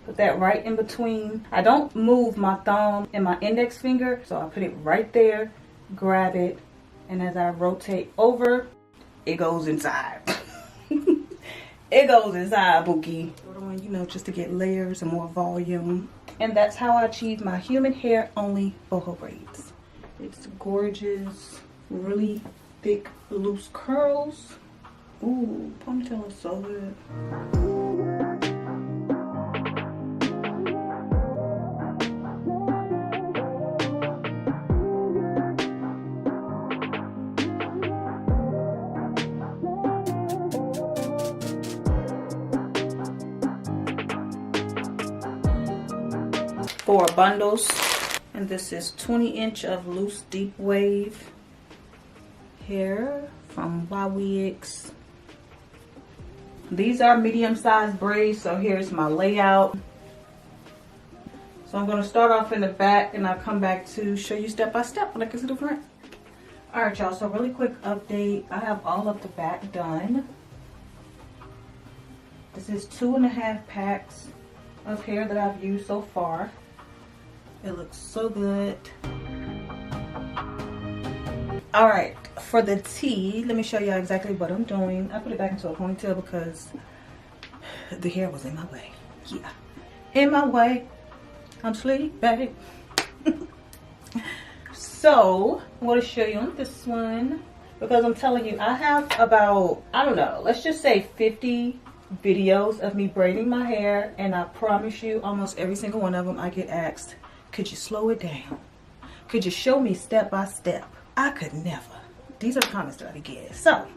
Put that right in between. I don't move my thumb and my index finger, so I put it right there, grab it, and as I rotate over, it goes inside. It goes inside, Bookie. You know, just to get layers and more volume. And that's how I achieve my human hair only boho braids. It's gorgeous, really thick, loose curls. Ooh, ponytail is so good. Four bundles, and this is 20-inch of loose deep wave hair from Ywigs. These are medium-sized braids, so here's my layout. So I'm going to start off in the back, and I'll come back to show you step by step when I get to the front. All right, y'all. So really quick update. I have all of the back done. This is 2.5 packs of hair that I've used so far. It looks so good. All right, for the tee, let me show you exactly what I'm doing. I put it back into a ponytail because the hair was in my way. Yeah, in my way. I'm sleeping. So I'm going to show you on this one because I'm telling you, I have about, I don't know, let's just say 50 videos of me braiding my hair, and I promise you, almost every single one of them I get asked, could you slow it down? Could you show me step by step? I could never. These are the comments that I get. So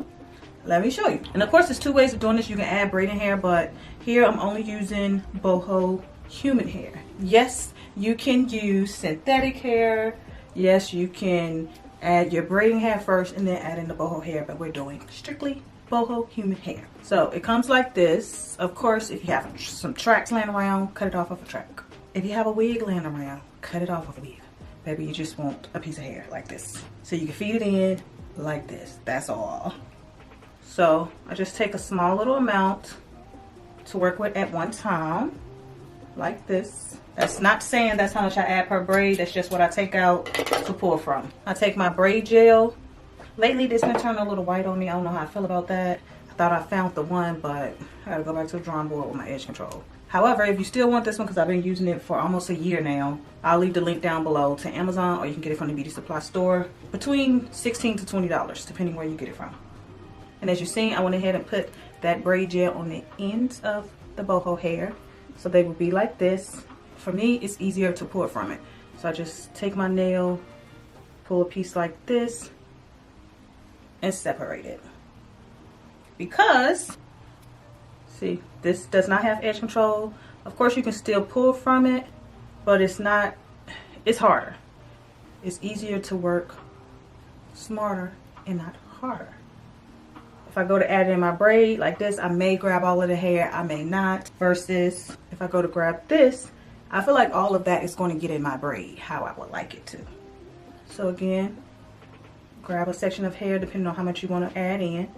let me show you. And of course, there's two ways of doing this. You can add braiding hair, but here I'm only using boho human hair. Yes, you can use synthetic hair. Yes, you can add your braiding hair first and then add in the boho hair, but we're doing strictly boho human hair. So it comes like this. Of course, if you have some tracks laying around, cut it off of a track. If you have a wig laying around, cut it off of a wig. Maybe you just want a piece of hair like this. So you can feed it in like this. That's all. So I just take a small little amount to work with at one time, like this. That's not saying that's how much I add per braid. That's just what I take out to pull from. I take my braid gel. Lately, this been turning a little white on me. I don't know how I feel about that. I thought I found the one, but I gotta go back to the drawing board with my edge control. However, if you still want this one, because I've been using it for almost a year now, I'll leave the link down below to Amazon, or you can get it from the beauty supply store. Between $16 to $20, depending where you get it from. And as you've seen, I went ahead and put that braid gel on the ends of the boho hair. So they will be like this. For me, it's easier to pull it from it. So I just take my nail, pull a piece like this, and separate it. Because, see, this does not have edge control. Of course, you can still pull from it, but it's harder. It's easier to work smarter and not harder. If I go to add in my braid like this, I may grab all of the hair, I may not. Versus if I go to grab this, I feel like all of that is going to get in my braid how I would like it to. So again, grab a section of hair depending on how much you want to add in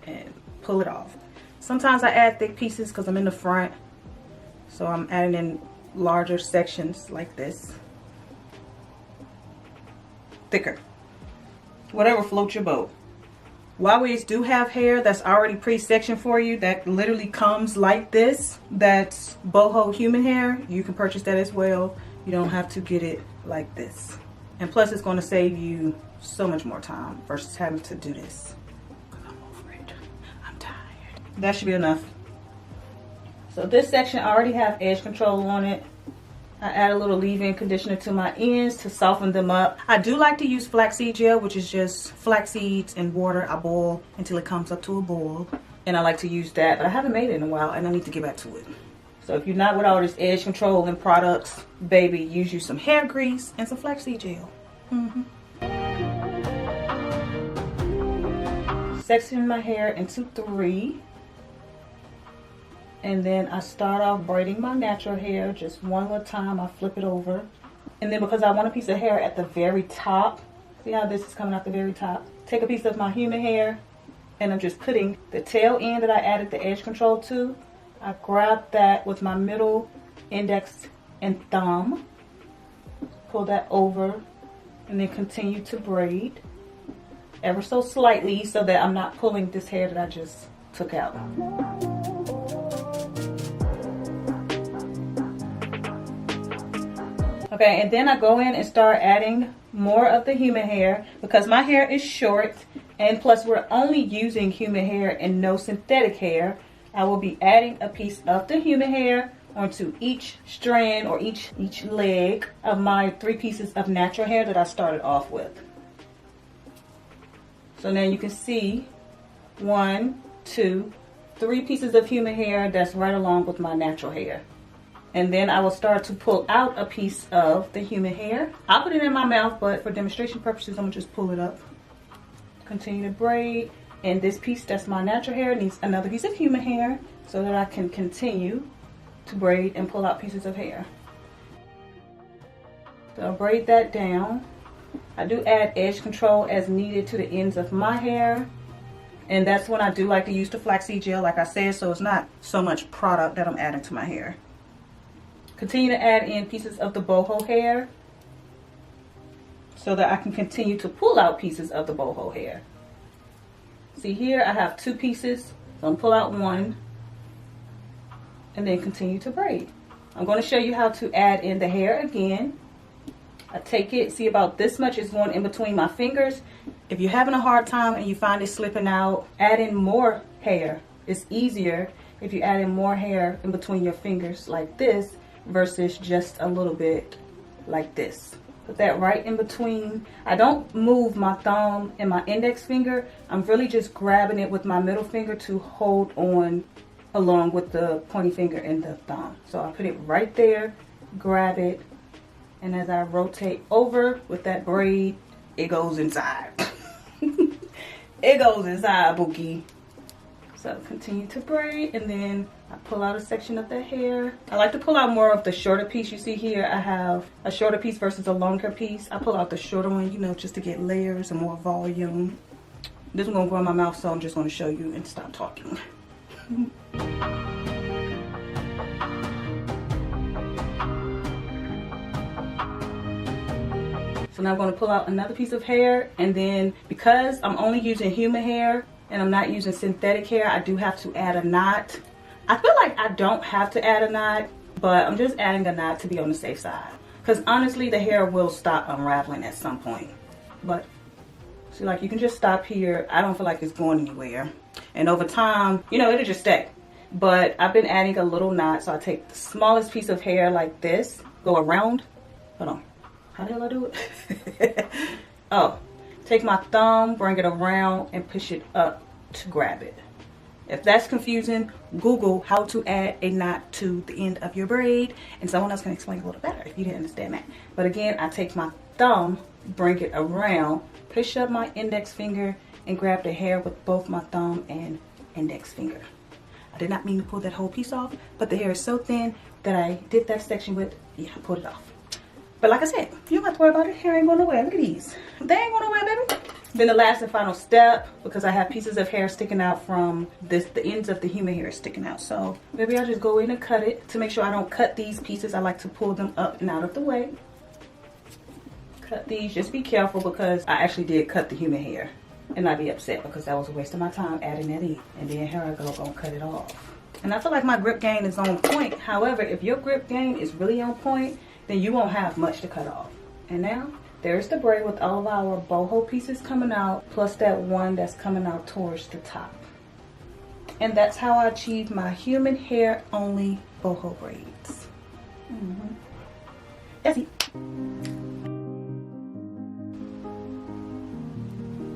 and pull it off. Sometimes I add thick pieces because I'm in the front, so I'm adding in larger sections like this. Thicker. Whatever floats your boat. Ywigs do have hair that's already pre-sectioned for you that literally comes like this. That's boho human hair. You can purchase that as well. You don't have to get it like this. And plus it's going to save you so much more time versus having to do this. I'm over it. I'm tired. That should be enough. So this section I already have edge control on it. I add a little leave-in conditioner to my ends to soften them up. I do like to use flaxseed gel, which is just flax seeds and water. I boil until it comes up to a boil. And I like to use that, but I haven't made it in a while and I need to get back to it. So if you're not with all this edge control and products, baby, use you some hair grease and some flaxseed gel. Section my hair into 3. And then I start off braiding my natural hair just one at a time. I flip it over. And then because I want a piece of hair at the very top, see how this is coming out the very top? Take a piece of my human hair and I'm just putting the tail end that I added the edge control to I grab that with my middle index and thumb, pull that over, and then continue to braid ever so slightly so that I'm not pulling this hair that I just took out. Okay, and then I go in and start adding more of the human hair because my hair is short, and plus we're only using human hair and no synthetic hair. I will be adding a piece of the human hair onto each strand or each leg of my 3 pieces of natural hair that I started off with. So now you can see 1, 2, 3 pieces of human hair that's right along with my natural hair. And then I will start to pull out a piece of the human hair. I'll put it in my mouth, but for demonstration purposes, I'm gonna just pull it up. Continue to braid. And this piece that's my natural hair needs another piece of human hair so that I can continue to braid and pull out pieces of hair. So I'll braid that down. I do add edge control as needed to the ends of my hair. And that's when I do like to use the flaxseed gel, like I said, so it's not so much product that I'm adding to my hair. Continue to add in pieces of the boho hair so that I can continue to pull out pieces of the boho hair. See here, I have 2 pieces, so I'm going to pull out 1 and then continue to braid. I'm going to show you how to add in the hair again. I take it, see about this much is going in between my fingers. If you're having a hard time and you find it slipping out, add in more hair. It's easier if you add in more hair in between your fingers like this versus just a little bit like this. Put that right in between. I don't move my thumb and my index finger. I'm really just grabbing it with my middle finger to hold on along with the pointy finger and the thumb. So I put it right there, grab it, and as I rotate over with that braid, it goes inside. It goes inside, Bookie. So continue to braid, and then I pull out a section of the hair. I like to pull out more of the shorter piece. You see here I have a shorter piece versus a longer piece. I pull out the shorter one, you know, just to get layers and more volume. This one's gonna go in my mouth, so I'm just gonna show you and stop talking. So now I'm gonna pull out another piece of hair, and then because I'm only using human hair and I'm not using synthetic hair, I do have to add a knot. I feel like I don't have to add a knot, but I'm just adding a knot to be on the safe side. Because honestly, the hair will stop unraveling at some point. But see, like you can just stop here. I don't feel like it's going anywhere. And over time, you know, it'll just stay. But I've been adding a little knot. So I take the smallest piece of hair like this, go around. Hold on. How the hell I do it? Oh, take my thumb, bring it around, and push it up to grab it. If that's confusing, Google how to add a knot to the end of your braid, and someone else can explain a little better if you didn't understand that. But again, I take my thumb, bring it around, push up my index finger, and grab the hair with both my thumb and index finger. I did not mean to pull that whole piece off, but the hair is so thin that I did that section with, yeah, I pulled it off. But like I said, you don't have to worry about it. Hair ain't going nowhere. Look at these. They ain't going nowhere, baby. Then the last and final step, because I have pieces of hair sticking out from this, the ends of the human hair is sticking out. So maybe I'll just go in and cut it. To make sure I don't cut these pieces, I like to pull them up and out of the way. Cut these. Just be careful because I actually did cut the human hair. And not be upset because that was a waste of my time adding that in. And then here I go, gonna cut it off. And I feel like my grip gain is on point. However, if your grip gain is really on point, then you won't have much to cut off. And now, there's the braid with all of our boho pieces coming out, plus that one that's coming out towards the top. And that's how I achieve my human hair only boho braids. That's it.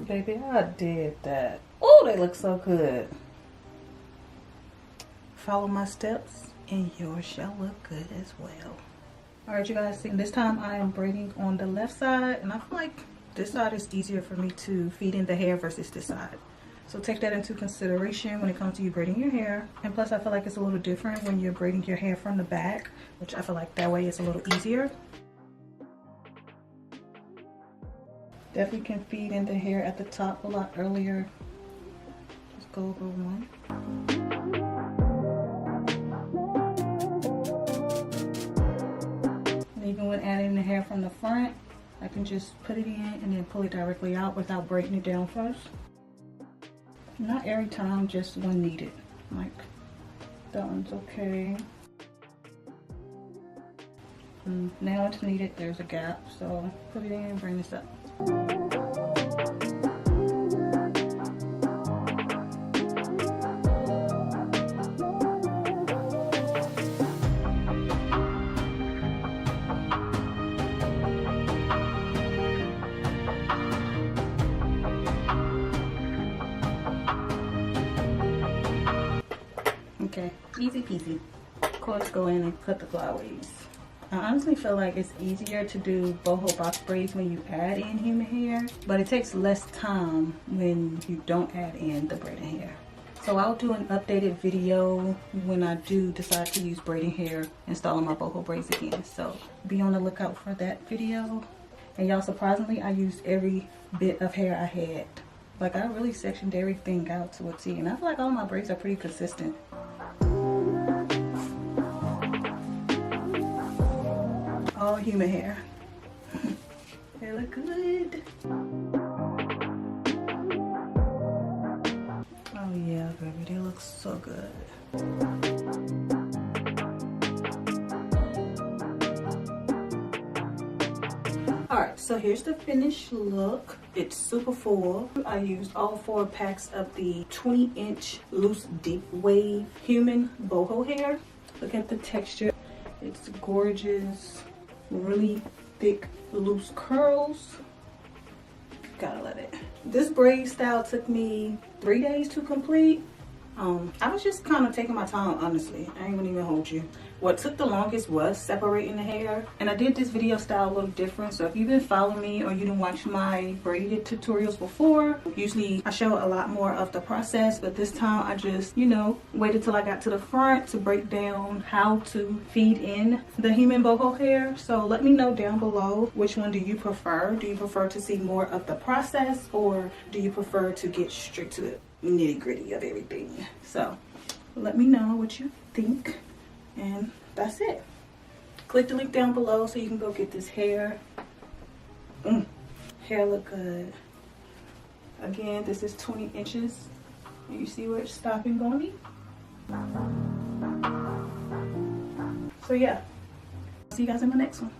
Baby, I did that. Oh, they look so good. Follow my steps and yours shall look good as well. Alright, you guys, see, this time I am braiding on the left side, and I feel like this side is easier for me to feed in the hair versus this side. So take that into consideration when it comes to you braiding your hair. And plus I feel like it's a little different when you're braiding your hair from the back, which I feel like that way it's a little easier. Definitely can feed in the hair at the top a lot earlier. Just go over one. from the front, I can just put it in and then pull it directly out without breaking it down first. Not every time, just when needed. Like, that one's okay. Now it's needed, there's a gap, so put it in and bring this up. Okay, easy peasy. Of course, go in and cut the flyaways. I honestly feel like it's easier to do boho box braids when you add in human hair, but it takes less time when you don't add in the braiding hair. So I'll do an updated video when I do decide to use braiding hair, installing my boho braids again. So be on the lookout for that video. And y'all, surprisingly, I used every bit of hair I had. Like, I really sectioned everything out to a T, and I feel like all my braids are pretty consistent. All human hair. They look good. Oh yeah, baby, they look so good. Alright, so here's the finished look. It's super full. I used all 4 packs of the 20-inch loose deep wave human boho hair. Look at the texture. It's gorgeous. Really thick, loose curls. Gotta love it. This braid style took me 3 days to complete. I was just kind of taking my time, honestly. I ain't gonna even hold you. What took the longest was separating the hair. And I did this video style a little different. So if you've been following me or you didn't watch my braided tutorials before, usually I show a lot more of the process. But this time I just, you know, waited till I got to the front to break down how to feed in the human boho hair. So let me know down below, which one do you prefer? Do you prefer to see more of the process, or do you prefer to get straight to the nitty-gritty of everything? So let me know what you think, and that's it. Click the link down below so you can go get this hair. Hair look good. Again, this is 20 inches. You see where it's stopping going? So yeah, see you guys in my next one.